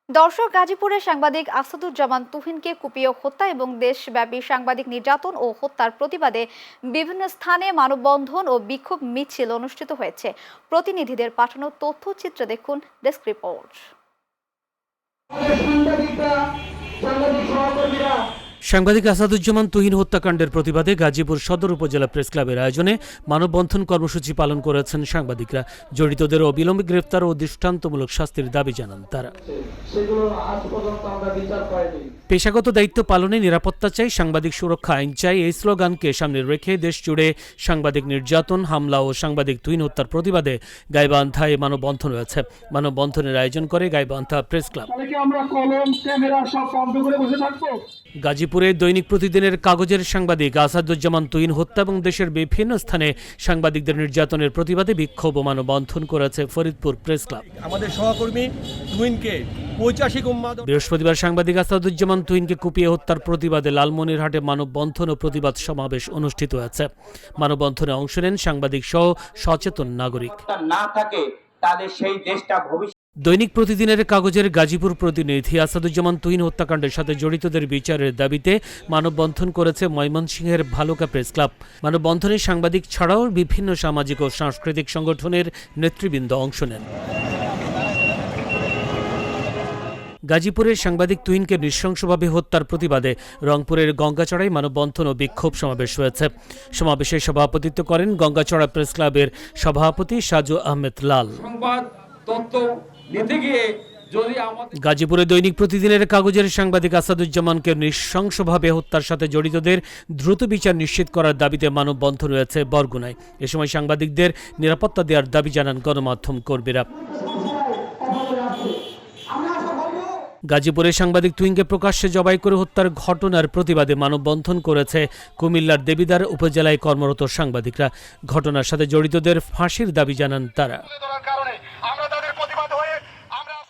দর্শক, গাজীপুরের সাংবাদিক আসাদুজ্জামান তুহিনকে কুপিয়ে হত্যা এবং দেশব্যাপী সাংবাদিক নির্যাতন ও হত্যার প্রতিবাদে বিভিন্ন স্থানে মানববন্ধন ও বিক্ষোভ মিছিল অনুষ্ঠিত হয়েছে। প্রতিনিধিদের পাঠানো তথ্যচিত্র দেখুন ডেস্ক রিপোর্ট। সাংবাদিক আসাদুজ্জামান তুহিন হত্যাকাণ্ডের প্রতিবাদে গাজীপুর সদর উপজেলা প্রেস ক্লাবের আয়োজনে মানববন্ধন কর্মসূচি পালন করেছেন সাংবাদিকরা। জড়িতদের অবিলম্বে গ্রেফতার ও দৃষ্টান্তমূলক শাস্তির দাবি জানান তারা। পেশাগত দায়িত্ব পালনে নিরাপত্তা চাই, সাংবাদিক সুরক্ষা আইন চাই, এই স্লোগানকে সামনে রেখে দেশ জুড়ে সাংবাদিক নির্যাতন, হামলা ও সাংবাদিক তুহিন হত্যার প্রতিবাদে গাইবান্ধায় মানববন্ধন হয়েছে। মানববন্ধনের আয়োজন করে গাইবান্ধা প্রেস ক্লাব। গাজীপুরে দৈনিক প্রতিদিনের কাগজের সাংবাদিক আসাদুজ্জামান তুহিন হত্যা এবং দেশের বিভিন্ন স্থানে সাংবাদিকদের নির্যাতনের প্রতিবাদে বিক্ষোভ ও মানববন্ধন করেছে ফরিদপুর প্রেস ক্লাব। আমাদের সহকর্মী তুহিনকে 85 বৃহস্পতিবার সাংবাদিক আসাদুজ্জামান তুহিনকে কুপিয়ে হত্যার প্রতিবাদে লালমনিরহাটে মানববন্ধন ও প্রতিবাদ সমাবেশ অনুষ্ঠিত হয়েছে। মানববন্ধনে অংশ নেন সাংবাদিক সহ সচেতন নাগরিক। না থাকে তাদের সেই দেশটা দৈনিক প্রতিদিনের কাগজের গাজীপুর প্রতিনিধি আসাদুজ্জামান তুহিন হত্যাকাণ্ডের সাথে জড়িতদের বিচারের দাবিতে মানববন্ধন করেছে ময়মনসিংহের ভালুকা প্রেস ক্লাব। মানববন্ধনে সাংবাদিক ছাড়াও বিভিন্ন সামাজিক ও সাংস্কৃতিক সংগঠনের নেতৃবৃন্দ অংশ নেন। গাজীপুরের সাংবাদিক তুহিনকে নৃশংসভাবে হত্যার প্রতিবাদে রংপুরের গঙ্গাচড়ায় মানববন্ধন ও বিক্ষোভ সমাবেশ হয়েছে। সমাবেশে সভাপতিত্ব করেন গঙ্গাচড়া প্রেস ক্লাবের সভাপতি সাজু আহমেদ লাল। গাজীপুরে দৈনিক প্রতিদিনের কাগজের সাংবাদিক আসাদুজ্জামানকে নৃশংসভাবে হত্যার সাথে জড়িতদের দ্রুত বিচার নিশ্চিত করার দাবিতে মানববন্ধন রয়েছে বরগুনায়। এ সময় সাংবাদিকদের নিরাপত্তা দেওয়ার দাবি জানান গণমাধ্যম কর্মীরা। গাজীপুরে সাংবাদিক তুহিনকে প্রকাশ্যে জবাই করে হত্যার ঘটনার প্রতিবাদে মানববন্ধন করেছে কুমিল্লার দেবিদ্বার উপজেলায় কর্মরত সাংবাদিকরা। ঘটনার সাথে জড়িতদের ফাঁসির দাবি জানান তারা।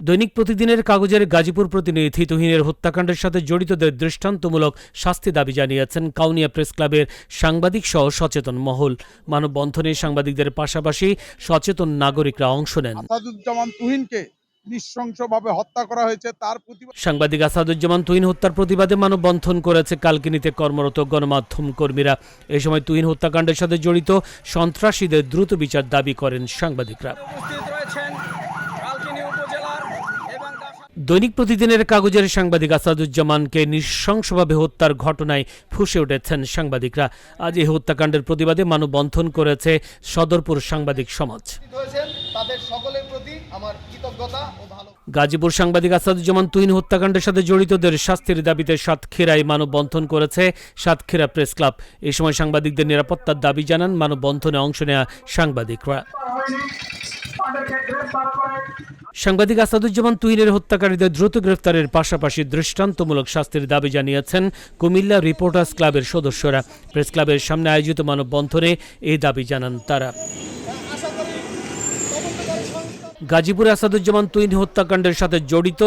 দৈনিক প্রতিদিনের কাগজের গাজীপুর প্রতিনিধি তুহিনের হত্যাকাণ্ডের সাথে জড়িতদের দৃষ্টান্তমূলক শাস্তি দাবি জানিয়েছেন কাউনিয়া প্রেস ক্লাবের সাংবাদিক সহ সচেতন মহল। মানববন্ধনে সাংবাদিকদের পাশাপাশি সচেতন নাগরিকরা অংশ নেন। আসাদুজ্জামান তুহিনকে নৃশংসভাবে হত্যা করা হয়েছে তার প্রতিবাদ। সাংবাদিক আসাদুজ্জামান তুহিন হত্যার প্রতিবাদে মানববন্ধন করেছে কালকিনিতে কর্মরত গণমাধ্যম কর্মীরা। এই সময় তুহিন হত্যাকাণ্ডের সাথে জড়িত সন্ত্রাসীদের দ্রুত বিচার দাবি করেন সাংবাদিকরা। দৈনিক প্রতিদিনের কাগজের সাংবাদিক আসাদুজ্জামানকে নৃশংসভাবে হত্যার ঘটনায় ফুঁসে উঠেছেন সাংবাদিকরা। আজ এই হত্যাকাণ্ডের প্রতিবাদে মানববন্ধন করেছে সদরপুর সাংবাদিক সমাজ। গাজীপুর সাংবাদিক আসাদুজ্জামান তুহিন হত্যাকাণ্ডের সাথে জড়িতদের শাস্তির দাবিতে সাতক্ষীরায় মানববন্ধন করেছে সাতক্ষীরা প্রেস ক্লাব। এই সময় সাংবাদিকদের নিরাপত্তার দাবি জানান মানববন্ধনে অংশ নেওয়া সাংবাদিকরা। সাংবাদিক আসাদুজ্জামান তুহিনের হত্যাকারীদের দ্রুত গ্রেফতারের পাশাপাশি দৃষ্টান্তমূলক শাস্তির দাবি জানিয়েছেন কুমিল্লা রিপোর্টার্স ক্লাবের সদস্যরা। প্রেস ক্লাবের সামনে আয়োজিত মানববন্ধনে এই দাবি জানান তারা। গাজীপুরে আসাদুজ্জামান তুহিন হত্যাকাণ্ডের সাথে জড়িত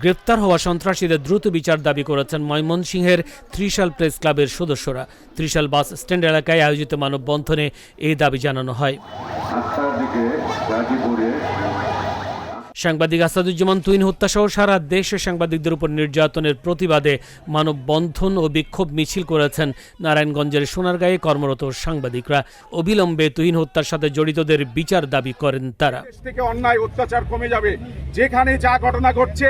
গ্রেফতার হওয়া সন্ত্রাসীদের দ্রুত বিচার দাবি করেছেন ময়মনসিংহের ত্রিশাল প্রেস ক্লাবের সদস্যরা। ত্রিশাল বাস স্ট্যান্ড এলাকায় আয়োজিত মানববন্ধনে এই দাবি জানানো হয়। সাংবাদিক আসাদুজ্জামান তুহিন হত্যাসহ সারা দেশে সাংবাদিকদের উপর নির্যাতনের প্রতিবাদে মানববন্ধন ও বিক্ষোভ মিছিল করেছেন নারায়ণগঞ্জের সোনারগাঁয়ে কর্মরত সাংবাদিকরা। অবিলম্বে তুহিন হত্যার সাথে জড়িতদের বিচার দাবি করেন তারা। অন্যায় অত্যাচার কমে যাবে, যেখানে যা ঘটনা ঘটছে।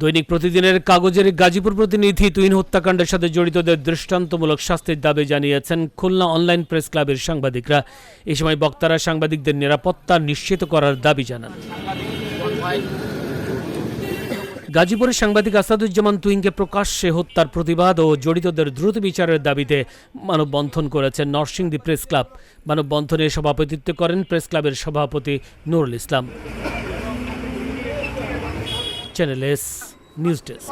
দৈনিক প্রতিদিনের কাগজের গাজীপুর প্রতিনিধি তুহিন হত্যাকাণ্ডের সাথে জড়িতদের দৃষ্টান্তমূলক শাস্তির দাবি জানিয়েছেন খুলনা অনলাইন প্রেস ক্লাবের সাংবাদিকরা। এই সময় বক্তারা সাংবাদিকদের নিরাপত্তা নিশ্চিত করার দাবি জানান। গাজীপুরের সাংবাদিক আসাদুজ্জামান তুহিনকে প্রকাশ্যে হত্যার প্রতিবাদ ও জড়িতদের দ্রুত বিচারের দাবিতে মানববন্ধন করেছে নরসিংদী প্রেস ক্লাব। মানববন্ধনে সভাপতিত্ব করেন প্রেস ক্লাবের সভাপতি Nurul Islam. Channel S news desk.